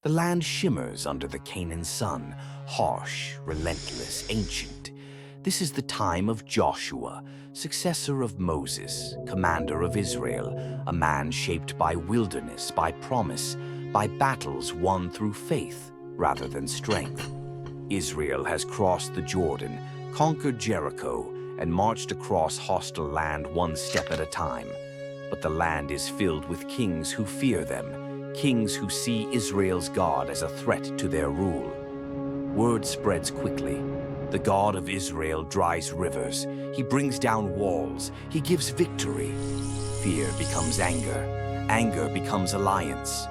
The land shimmers under the Canaan sun, harsh, relentless, ancient. This is the time of Joshua, successor of Moses, commander of Israel, a man shaped by wilderness, by promise, by battles won through faith rather than strength. Israel has crossed the Jordan, conquered Jericho, and marched across hostile land one step at a time. But the land is filled with kings who fear them, kings who see Israel's God as a threat to their rule. Word spreads quickly. The God of Israel dries rivers. He brings down walls. He gives victory. Fear becomes anger. Anger becomes alliance.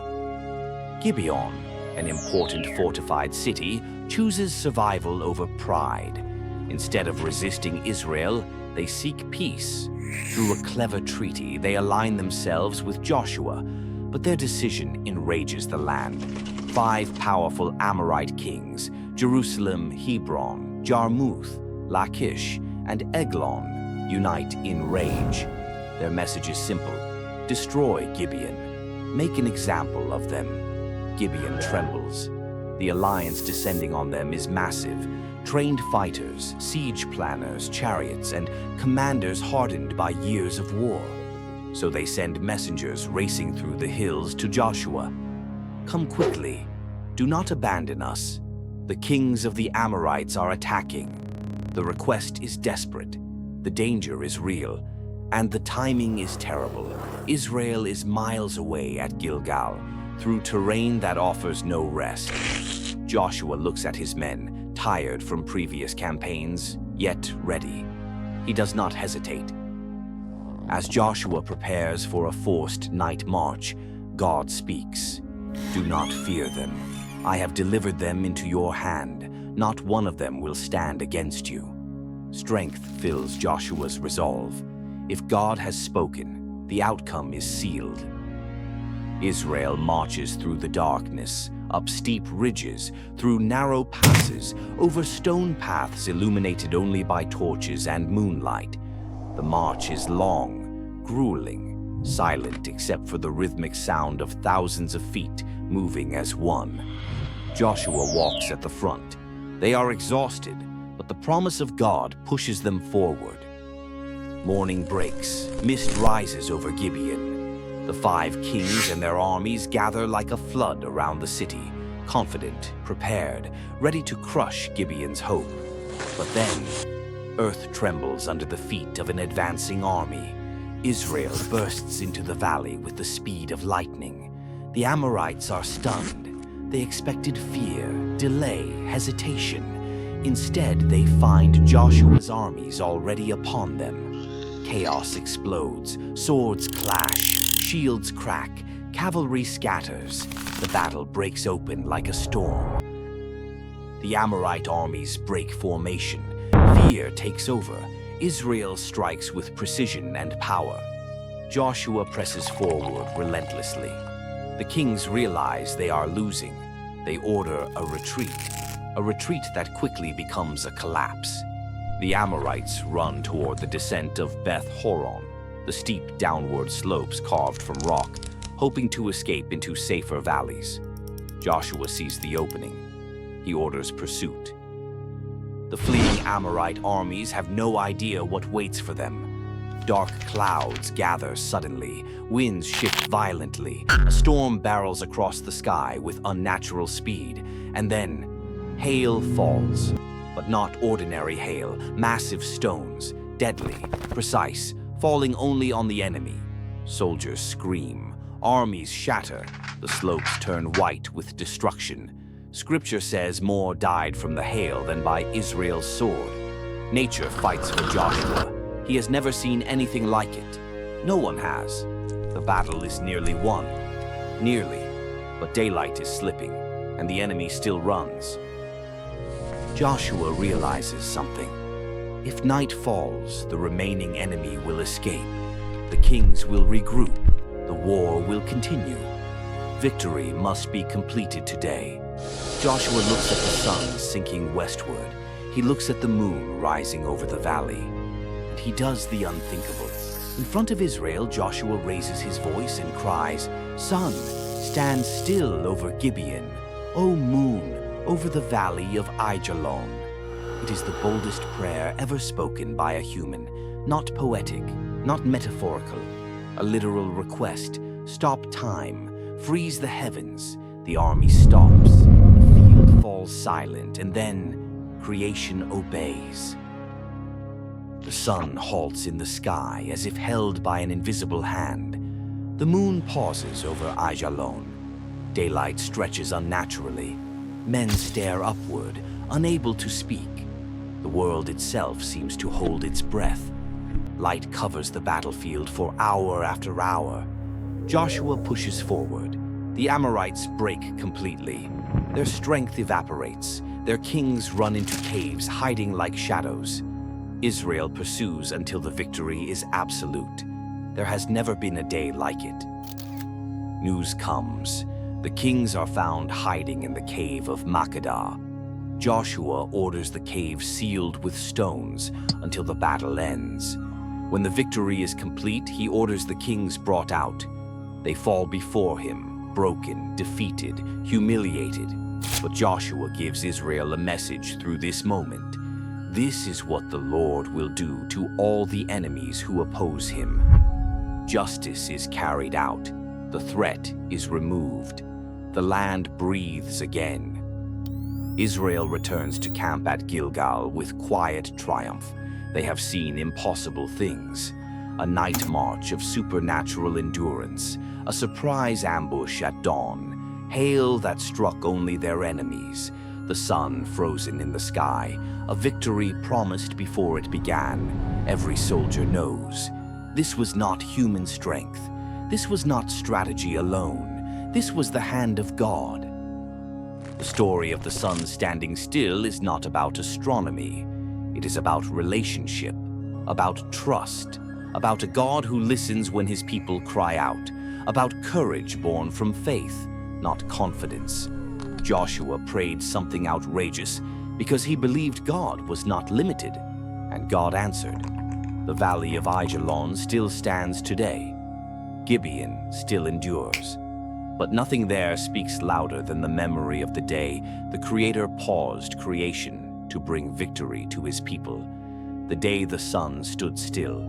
Gibeon, an important fortified city, chooses survival over pride. Instead of resisting Israel, they seek peace. Through a clever treaty, they align themselves with Joshua, but their decision enrages the land. 5 powerful Amorite kings, Jerusalem, Hebron, Jarmuth, Lachish, and Eglon, unite in rage. Their message is simple: destroy Gibeon. Make an example of them. Gibeon trembles. The alliance descending on them is massive. Trained fighters, siege planners, chariots, and commanders hardened by years of war. So they send messengers racing through the hills to Joshua. Come quickly. Do not abandon us. The kings of the Amorites are attacking. The request is desperate. The danger is real. And the timing is terrible. Israel is miles away at Gilgal, through terrain that offers no rest. Joshua looks at his men, tired from previous campaigns, yet ready. He does not hesitate. As Joshua prepares for a forced night march, God speaks. Do not fear them. I have delivered them into your hand. Not one of them will stand against you. Strength fills Joshua's resolve. If God has spoken, the outcome is sealed. Israel marches through the darkness, up steep ridges, through narrow passes, over stone paths illuminated only by torches and moonlight. The march is long, grueling, silent except for the rhythmic sound of thousands of feet moving as one. Joshua walks at the front. They are exhausted, but the promise of God pushes them forward. Morning breaks, mist rises over Gibeon. The 5 kings and their armies gather like a flood around the city, confident, prepared, ready to crush Gibeon's hope. But then, earth trembles under the feet of an advancing army. Israel bursts into the valley with the speed of lightning. The Amorites are stunned. They expected fear, delay, hesitation. Instead, they find Joshua's armies already upon them. Chaos explodes, swords clash, shields crack, cavalry scatters. The battle breaks open like a storm. The Amorite armies break formation. Fear takes over. Israel strikes with precision and power. Joshua presses forward relentlessly. The kings realize they are losing. They order a retreat that quickly becomes a collapse. The Amorites run toward the descent of Beth Horon, the steep downward slopes carved from rock, hoping to escape into safer valleys. Joshua sees the opening. He orders pursuit. The fleeing Amorite armies have no idea what waits for them. Dark clouds gather suddenly, winds shift violently, a storm barrels across the sky with unnatural speed, and then hail falls. But not ordinary hail, massive stones, deadly, precise, falling only on the enemy. Soldiers scream, armies shatter, the slopes turn white with destruction. Scripture says more died from the hail than by Israel's sword. Nature fights for Joshua. He has never seen anything like it. No one has. The battle is nearly won. Nearly. But daylight is slipping, and the enemy still runs. Joshua realizes something. If night falls, the remaining enemy will escape. The kings will regroup. The war will continue. Victory must be completed today. Joshua looks at the sun sinking westward. He looks at the moon rising over the valley. And he does the unthinkable. In front of Israel, Joshua raises his voice and cries, "Sun, Stand still over Gibeon, O moon, over the Valley of Aijalon. It is the boldest prayer ever spoken by a human, not poetic, not metaphorical. A literal request: stop time, freeze the heavens. The army stops, the field falls silent, and then creation obeys. The sun halts in the sky as if held by an invisible hand. The moon pauses over Aijalon. Daylight stretches unnaturally. Men stare upward, unable to speak. The world itself seems to hold its breath. Light covers the battlefield for hour after hour. Joshua pushes forward. The Amorites break completely. Their strength evaporates. Their kings run into caves, hiding like shadows. Israel pursues until the victory is absolute. There has never been a day like it. News comes. The kings are found hiding in the cave of Makkedah. Joshua orders the cave sealed with stones until the battle ends. When the victory is complete, he orders the kings brought out. They fall before him, broken, defeated, humiliated. But Joshua gives Israel a message through this moment. This is what the Lord will do to all the enemies who oppose him. Justice is carried out. The threat is removed. The land breathes again. Israel returns to camp at Gilgal with quiet triumph. They have seen impossible things. A night march of supernatural endurance, a surprise ambush at dawn, hail that struck only their enemies, the sun frozen in the sky, a victory promised before it began. Every soldier knows. This was not human strength. This was not strategy alone. This was the hand of God. The story of the sun standing still is not about astronomy. It is about relationship, about trust, about a God who listens when his people cry out, about courage born from faith, not confidence. Joshua prayed something outrageous because he believed God was not limited, and God answered. The Valley of Aijalon still stands today. Gibeon still endures. But nothing there speaks louder than the memory of the day the Creator paused creation to bring victory to his people. The day the sun stood still,